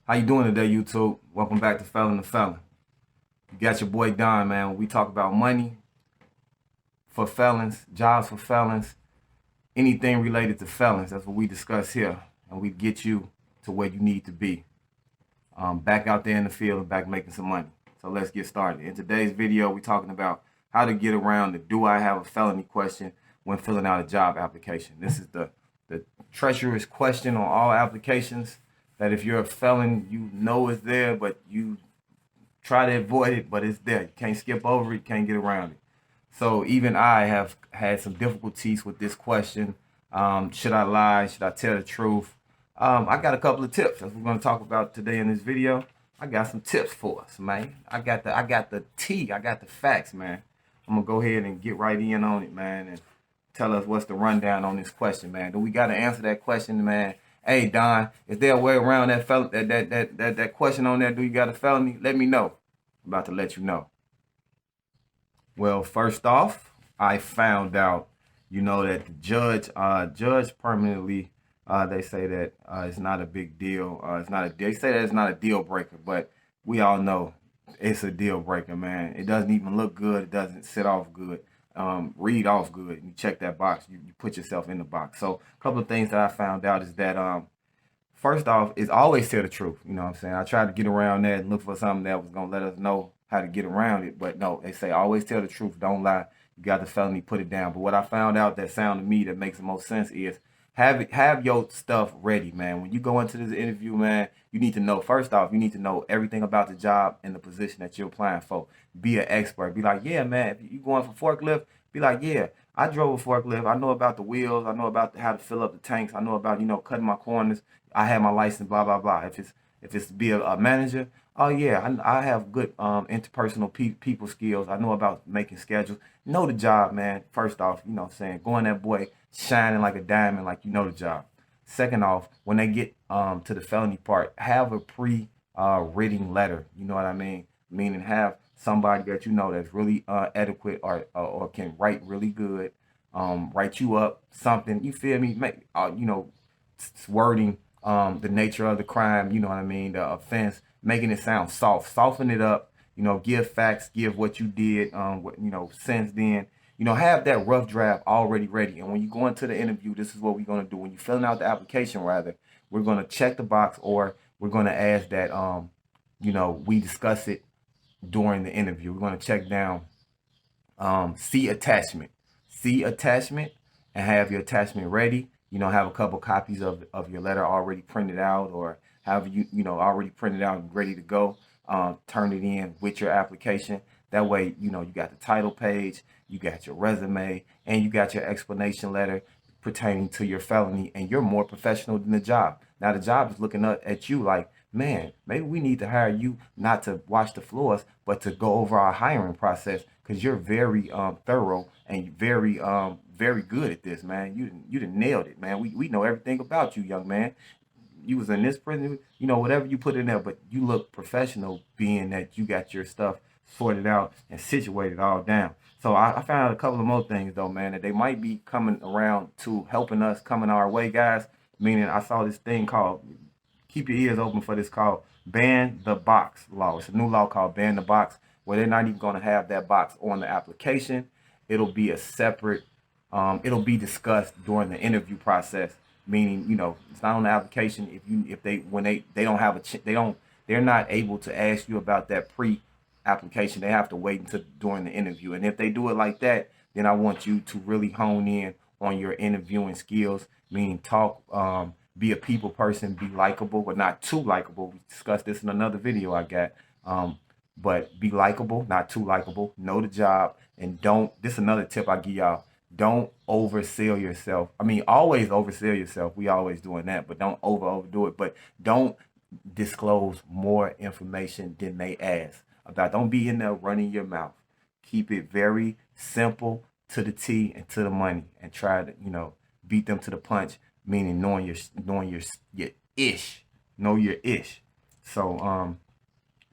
How you doing today, YouTube? Welcome back to Felon to Felon. You got your boy Don, man. When we talk about money for felons, jobs for felons, anything related to felons, that's what we discuss here. And we get you to where you need to be. Back out there in the field and back making some money. So let's get started. In today's video, we're talking about how to get around the do I have a felony question when filling out a job application. This is the treacherous question on all applications that if you're a felon, you know it's there, but you try to avoid it, but it's there. You can't skip over it, you can't get around it. So even I have had some difficulties with this question. Should I lie? Should I tell the truth? I got a couple of tips as we're going to talk about today in this video. I got some tips for us, man. I got the tea. I got the facts, man. I'm gonna go ahead and get right in on it, man, and tell us what's the rundown on this question, man. Do we got to answer that question, man? Hey, Don, is there a way around that question on there? Do you got a felony? Let me know. I'm about to let you know. Well, first off, I found out, that the judge permanently, they say that it's not a big deal. They say that it's not a deal breaker, but we all know it's a deal breaker, man. It doesn't even look good. It doesn't sit off good. Read off good. You check that box. You put yourself in the box. So a couple of things that I found out is that first off, is always tell the truth. You know what I'm saying? I tried to get around that and look for something that was gonna let us know how to get around it, but no, they say always tell the truth. Don't lie. You got the felony, put it down. But what I found out that sounded to me that makes the most sense is have your stuff ready, man. When you go into this interview, man, you need to know, first off, you need to know everything about the job and the position that you're applying for. Be an expert. Be like, yeah, man, if you going for forklift, be like, yeah, I drove a forklift. I know about the wheels. I know about how to fill up the tanks. I know about, cutting my corners. I have my license, blah, blah, blah. If it's to be a manager, oh yeah, I have good interpersonal people skills. I know about making schedules. Know the job, man. First off, what I'm saying, going that boy shining like a diamond, like you know the job. Second off, when they get to the felony part, have a pre written letter. You know what I mean? Meaning have somebody that you know that's really adequate or can write really good, write you up something. You feel me? Make wording, the nature of the crime. You know what I mean? The offense, making it sound soft, soften it up. Give facts, give what you did. Since then. Have that rough draft already ready. And when you go into the interview, this is what we're going to do. When you're filling out the application, rather, we're going to check the box or we're going to ask that, we discuss it during the interview. We're going to check down, see attachment. See attachment and have your attachment ready. Have a couple copies of your letter already printed out or have already printed out and ready to go. Turn it in with your application. That way, you got the title page, you got your resume, and you got your explanation letter pertaining to your felony, and you're more professional than the job. Now, the job is looking up at you like, man, maybe we need to hire you not to wash the floors, but to go over our hiring process because you're very thorough and very good at this, man. You done nailed it, man. We know everything about you, young man. You was in this prison, whatever you put in there, but you look professional being that you got your stuff sorted out and situated all down. So I found out a couple of more things though, man, that they might be coming around to helping us coming our way, guys. Meaning I saw this thing called, keep your ears open for this, called Ban the Box law. It's a new law called Ban the Box, where they're not even going to have that box on the application. It'll be a separate, it'll be discussed during the interview process. Meaning, it's not on the application. If they when they don't have they're not able to ask you about that application. They have to wait until during the interview. And if they do it like that, then I want you to really hone in on your interviewing skills, meaning talk, be a people person, be likable, but not too likable. We discussed this in another video I got. But be likable, not too likable. Know the job, and don't. This is another tip I give y'all. Don't oversell yourself. I mean, always oversell yourself. We always doing that, but don't overdo it. But don't disclose more information than they ask about. Don't be in there running your mouth. Keep it very simple to the T and to the money, and try to beat them to the punch. Meaning knowing your ish, know your ish. So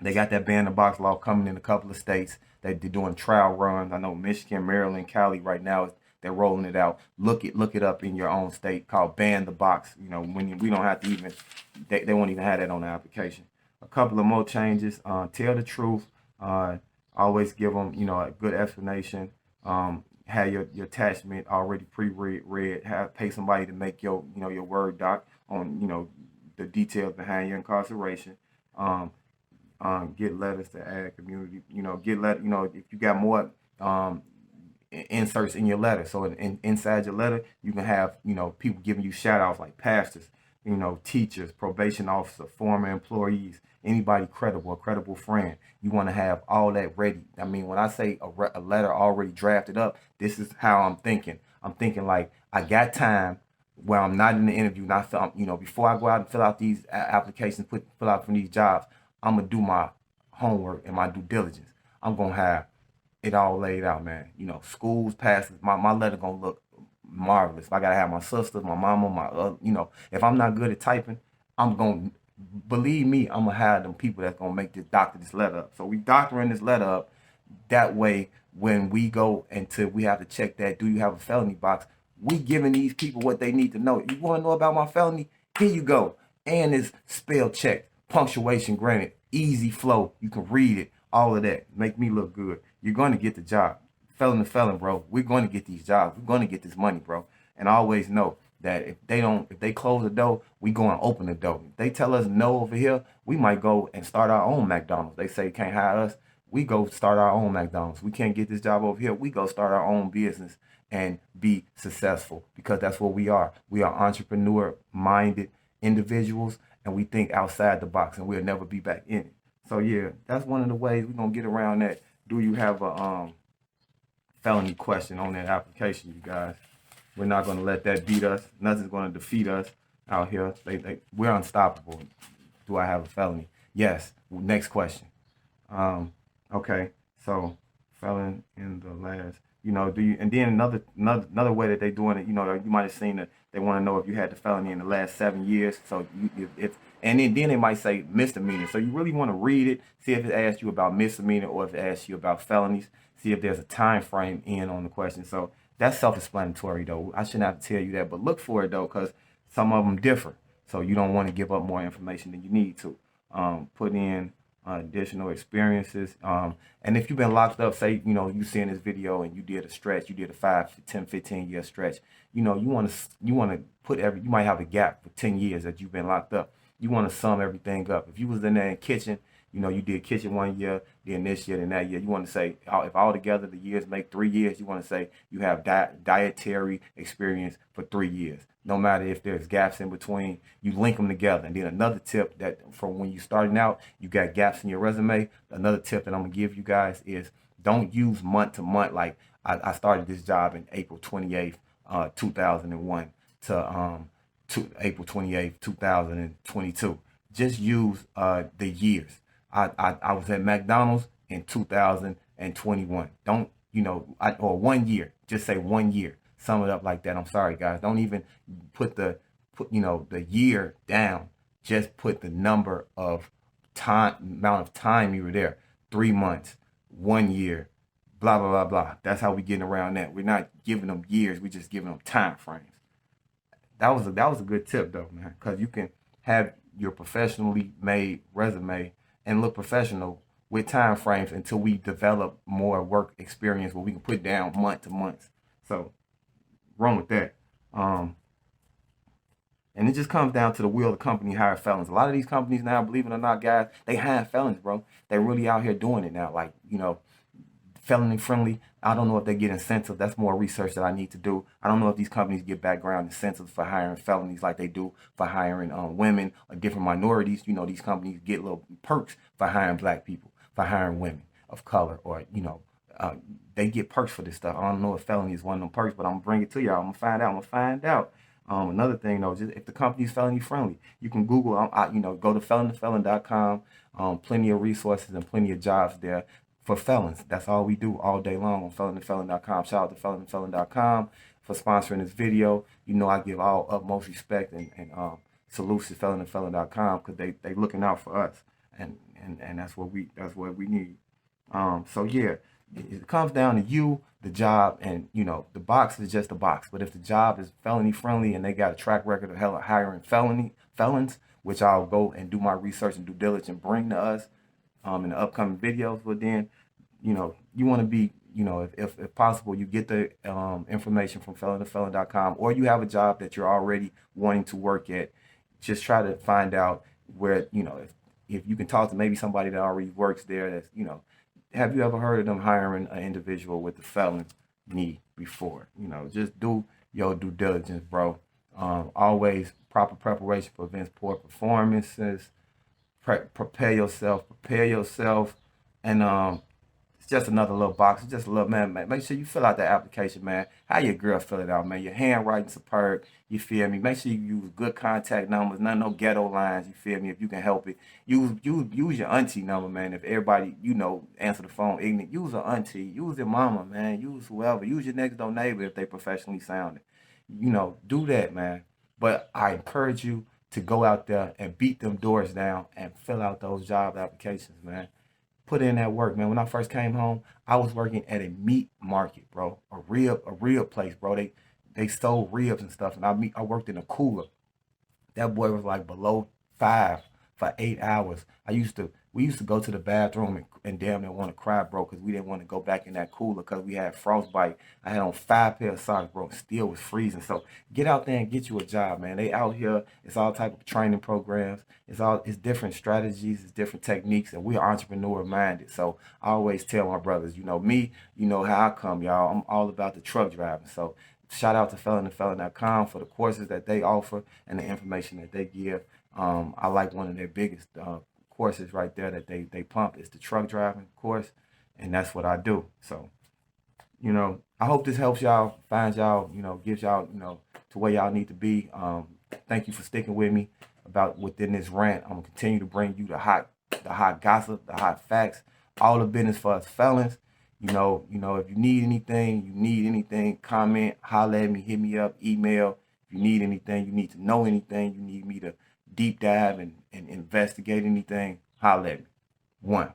they got that ban the box law coming in a couple of states. They're doing trial runs. I know Michigan, Maryland, Cali right now They're rolling it out. Look it up in your own state, called Ban the Box. You know, when we don't have to even, they won't even have that on the application. A couple of more changes. Tell the truth. Always give them, you know, a good explanation. Have your attachment already pre-read. Pay somebody to make your, you know, your Word doc on, you know, the details behind your incarceration. Get letters to add community. You know, you know, if you got more inserts in your letter. So inside your letter, you can have, you know, people giving you shout outs like pastors, you know, teachers, probation officer, former employees, anybody credible, a credible friend. You want to have all that ready. I mean, when I say a letter already drafted up, this is how I'm thinking. I'm thinking like, I got time where I'm not in the interview, you know, before I go out and fill out these applications, fill out for these jobs, I'm gonna do my homework and my due diligence. I'm gonna have it all laid out, man. You know, schools, passes, my letter gonna look marvelous. If I gotta have my sisters, my mama, you know, if I'm not good at typing, I'm gonna, believe me, I'm gonna have them people that's gonna make doctor this letter up. So we doctoring this letter up. That way, when we go until we have to check that, do you have a felony box? We giving these people what they need to know. You want to know about my felony? Here you go. And it's spell checked, punctuation granted, easy flow. You can read it, all of that. Make me look good. You're going to get the job. Felon to felon, bro. We're going to get these jobs. We're going to get this money, bro. And I always know that if they close the door, we go and open the door. If they tell us no over here, we might go and start our own McDonald's. They say can't hire us. We go start our own McDonald's. We can't get this job over here. We go start our own business and be successful, because that's what we are. We are entrepreneur-minded individuals, and we think outside the box, and we'll never be back in it. So yeah, that's one of the ways we're gonna get around that. Do you have a felony question on that application, you guys? We're not gonna let that beat us. Nothing's gonna defeat us out here. We're unstoppable. Do I have a felony? Yes. Next question. Okay, so felon in the last, you know, do you, and then another way that they doing it, you know, you might have seen that they want to know if you had the felony in the last 7 years. So and then they might say misdemeanor. So you really want to read it, see if it asks you about misdemeanor or if it asks you about felonies, see if there's a time frame in on the question. So that's self-explanatory though. I shouldn't have to tell you that, but look for it though, because some of them differ. So you don't want to give up more information than you need to. Put in additional experiences. And if you've been locked up, say, you know, you seeing this video and you did a stretch, you did a 5, 10, 15 year stretch, you know, you want to put you might have a gap for 10 years that you've been locked up. You want to sum everything up. If you was in there in kitchen, you know, you did kitchen 1 year, then this year, then that year, you want to say, if all together the years make 3 years, you want to say you have dietary experience for 3 years. No matter if there's gaps in between, you link them together. And then another tip that from when you starting out, you got gaps in your resume. Another tip that I'm gonna give you guys is don't use month to month. Like I started this job in April 28th, 2001 to April 28th, 2022. Just use the years. I was at McDonald's in 2021. Don't, you know, or 1 year. Just say 1 year. Sum it up like that. I'm sorry, guys. Don't even put the year down. Just put the number of amount of time you were there. 3 months, 1 year, blah blah blah blah. That's how we getting around that. We're not giving them years. We're just giving them time frames. That was a good tip though, man, because you can have your professionally made resume and look professional with time frames until we develop more work experience where we can put down month to month. So wrong with that. And it just comes down to the will of the company hire felons. A lot of these companies now, believe it or not, guys, they hire felons, bro. They're really out here doing it now. Like, you know, felony friendly. I don't know if they get incentives. That's more research that I need to do. I don't know if these companies get background incentives for hiring felonies like they do for hiring women or different minorities. You know, these companies get little perks for hiring black people, for hiring women of color, or, you know, they get perks for this stuff. I don't know if felony is one of them perks, but I'm gonna bring it to y'all. I'm gonna find out. Another thing though, just if the company's felony friendly, you can Google, you know, go to felontofelon.com. Plenty of resources and plenty of jobs there for felons. That's all we do all day long on felontofelon.com. Shout out to felontofelon.com for sponsoring this video. You know, I give all utmost respect and salutes to felontofelon.com because they looking out for us, and that's what we need. So yeah, It comes down to you, the job, and the box is just a box. But if the job is felony friendly and they got a track record of hella hiring felons, which I'll go and do my research and due diligence and bring to us in the upcoming videos, but then you want to be, if possible, you get the information from felontofelon.com, or you have a job that you're already wanting to work at. Just try to find out where, if you can talk to maybe somebody that already works there. That's, have you ever heard of them hiring an individual with the felony before? Just do your due diligence, bro. Always proper preparation prevents poor performances. Prepare yourself, and it's just another little box. It's just a little, man. Make sure you fill out that application, man. How your girl fill it out, man? Your handwriting superb. You feel me? Make sure you use good contact numbers. No ghetto lines. You feel me? If you can help it, use your auntie number, man. If everybody answer the phone ignorant, use an auntie. Use your mama, man. Use whoever. Use your next door neighbor if they professionally sounded. Do that, man. But I encourage you to go out there and beat them doors down and fill out those job applications, man. Put in that work, man. When I first came home, I was working at a meat market, bro. A rib place, bro. They sold ribs and stuff, and I worked in a cooler. That boy was like below 5 for 8 hours. We used to go to the bathroom and damn near want to cry, bro, because we didn't want to go back in that cooler because we had frostbite. I had on 5 pair of socks, bro. Still was freezing. So get out there and get you a job, man. They out here. It's all type of training programs. It's different strategies. It's different techniques, and we're entrepreneur minded. So I always tell my brothers, me, how I come, y'all. I'm all about the truck driving. So shout out to felontofelon.com for the courses that they offer and the information that they give. I like one of their biggest courses right there that they pump is the truck driving course, and that's what I do. So, I hope this helps y'all, finds y'all, gives y'all, to where y'all need to be. Thank you for sticking with me within this rant. I'm gonna continue to bring you the hot gossip, the hot facts, all the business for us felons. If you need anything, comment, holler at me, hit me up, email. If you need anything, you need to know anything, you need me to deep dive and investigate anything, holler at me. 1.